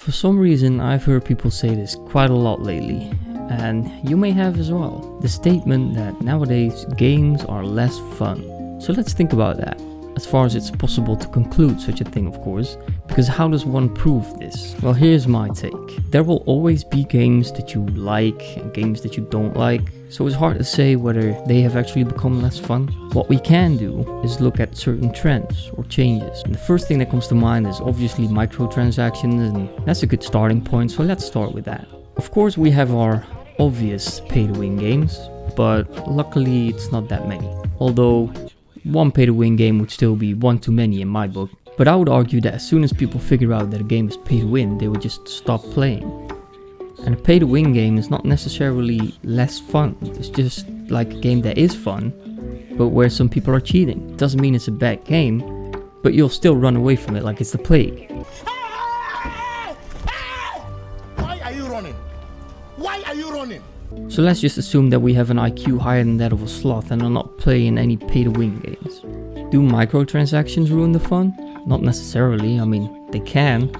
For some reason, I've heard people say this quite a lot lately, and you may have as well. The statement that nowadays games are less fun. So let's think about that, as far as it's possible to conclude such a thing, of course, because how does one prove this? Well, here's my take. There will always be games that you like and games that you don't like, so it's hard to say whether they have actually become less fun. What we can do is look at certain trends or changes. And the first thing that comes to mind is obviously microtransactions, and that's a good starting point, so let's start with that. Of course, we have our obvious pay-to-win games, but luckily it's not that many. Although one pay-to-win game would still be one too many in my book. But I would argue that as soon as people figure out that a game is pay-to-win, they would just stop playing. And a pay-to-win game is not necessarily less fun. It's just like a game that is fun, but where some people are cheating. It doesn't mean it's a bad game, but you'll still run away from it like it's the plague. Why are you running? Why are you running? So let's just assume that we have an IQ higher than that of a sloth and are not playing any pay-to-win games. Do microtransactions ruin the fun? Not necessarily, I mean, they can.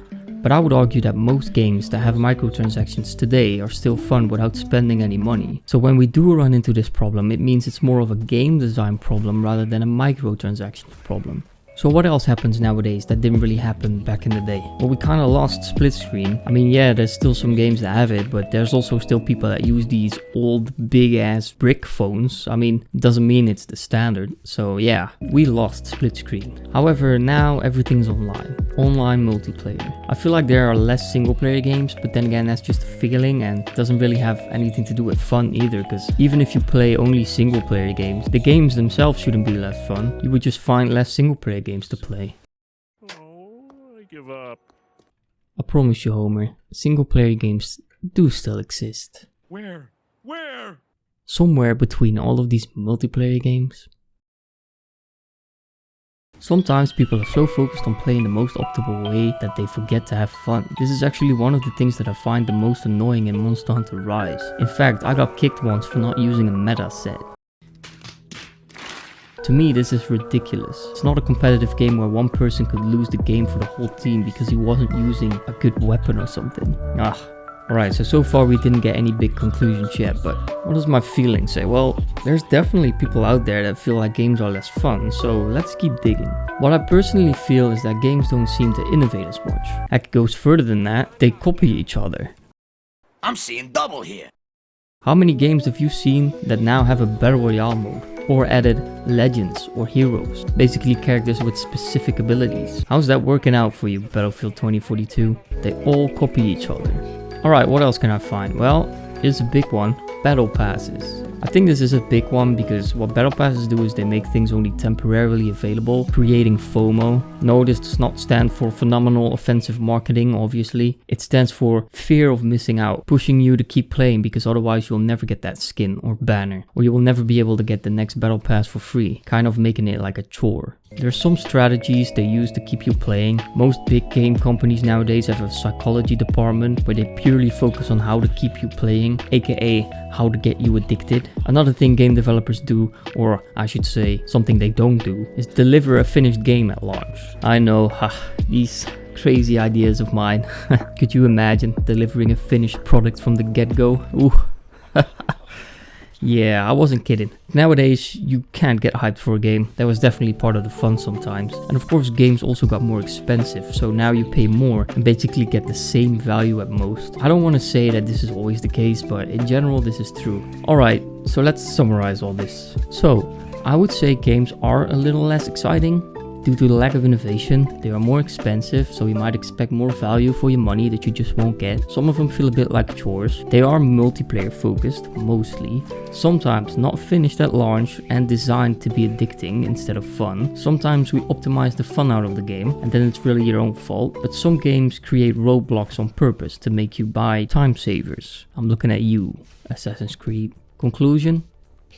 But I would argue that most games that have microtransactions today are still fun without spending any money. So when we do run into this problem, it means it's more of a game design problem rather than a microtransaction problem. So what else happens nowadays that didn't really happen back in the day? Well, we kind of lost split screen. I mean, yeah, there's still some games that have it, but there's also still people that use these old big ass brick phones. I mean, it doesn't mean it's the standard. So yeah, we lost split screen. However, now everything's online. Online multiplayer. I feel like there are less single player games, but then again, that's just a feeling and doesn't really have anything to do with fun either, because even if you play only single player games, the games themselves shouldn't be less fun. You would just find less single player games to play. Oh, I give up. I promise you, Homer, single player games do still exist. Where? Somewhere between all of these multiplayer games. Sometimes people are so focused on playing the most optimal way that they forget to have fun. This is actually one of the things that I find the most annoying in Monster Hunter Rise. In fact, I got kicked once for not using a meta set. To me, this is ridiculous. It's not a competitive game where one person could lose the game for the whole team because he wasn't using a good weapon or something. Alright, so far we didn't get any big conclusions yet, but what does my feeling say? Well, there's definitely people out there that feel like games are less fun, so let's keep digging. What I personally feel is that games don't seem to innovate as much. Heck, it goes further than that, they copy each other. I'm seeing double here. How many games have you seen that now have a Battle Royale mode? Or added legends or heroes, basically characters with specific abilities? How's that working out for you, Battlefield 2042? They all copy each other. Alright, what else can I find? Well, here's a big one, battle passes. I think this is a big one because what battle passes do is they make things only temporarily available, creating FOMO. No, this does not stand for phenomenal offensive marketing, obviously. It stands for fear of missing out, pushing you to keep playing because otherwise you'll never get that skin or banner, or you will never be able to get the next battle pass for free, kind of making it like a chore. There's some strategies they use to keep you playing. Most big game companies nowadays have a psychology department where they purely focus on how to keep you playing, aka how to get you addicted. Another thing game developers do, or I should say something they don't do, is deliver a finished game at launch. I know, these crazy ideas of mine. Could you imagine delivering a finished product from the get-go? Ooh. Yeah, I wasn't kidding. Nowadays, you can't get hyped for a game. That was definitely part of the fun sometimes. And of course, games also got more expensive, so now you pay more and basically get the same value at most. I don't want to say that this is always the case, but in general, this is true. Alright, so let's summarize all this. So, I would say games are a little less exciting. Due to the lack of innovation, they are more expensive, so you might expect more value for your money that you just won't get. Some of them feel a bit like chores. They are multiplayer focused, mostly. Sometimes not finished at launch and designed to be addicting instead of fun. Sometimes we optimize the fun out of the game, and then it's really your own fault. But some games create roadblocks on purpose to make you buy time savers. I'm looking at you, Assassin's Creed. Conclusion?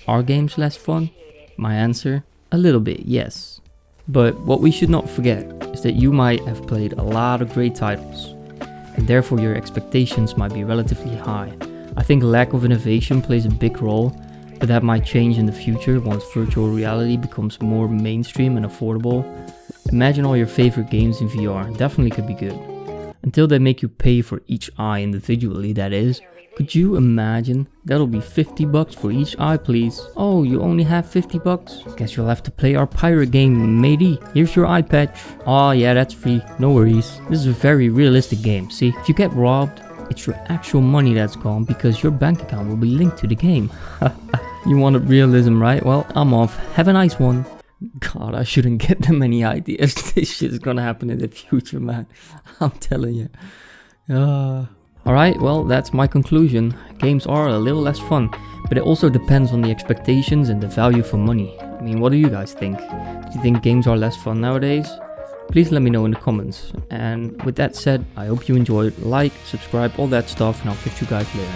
Are games less fun? My answer? A little bit, yes. But what we should not forget is that you might have played a lot of great titles, and therefore your expectations might be relatively high. I think lack of innovation plays a big role, but that might change in the future once virtual reality becomes more mainstream and affordable. Imagine all your favorite games in VR, definitely could be good. Until they make you pay for each eye individually, that is. Could you imagine? That'll be 50 bucks for each eye, please. Oh, you only have 50 bucks? Guess you'll have to play our pirate game, matey. Here's your eye patch. Oh yeah, that's free. No worries. This is a very realistic game. See, if you get robbed, it's your actual money that's gone because your bank account will be linked to the game. You wanted realism, right? Well, I'm off. Have a nice one. God, I shouldn't get them any ideas. This shit's gonna happen in the future, man. I'm telling you. Alright, well, that's my conclusion. Games are a little less fun, but it also depends on the expectations and the value for money. I mean, what do you guys think? Do you think games are less fun nowadays? Please let me know in the comments. And with that said, I hope you enjoyed. Like, subscribe, all that stuff, and I'll catch you guys later.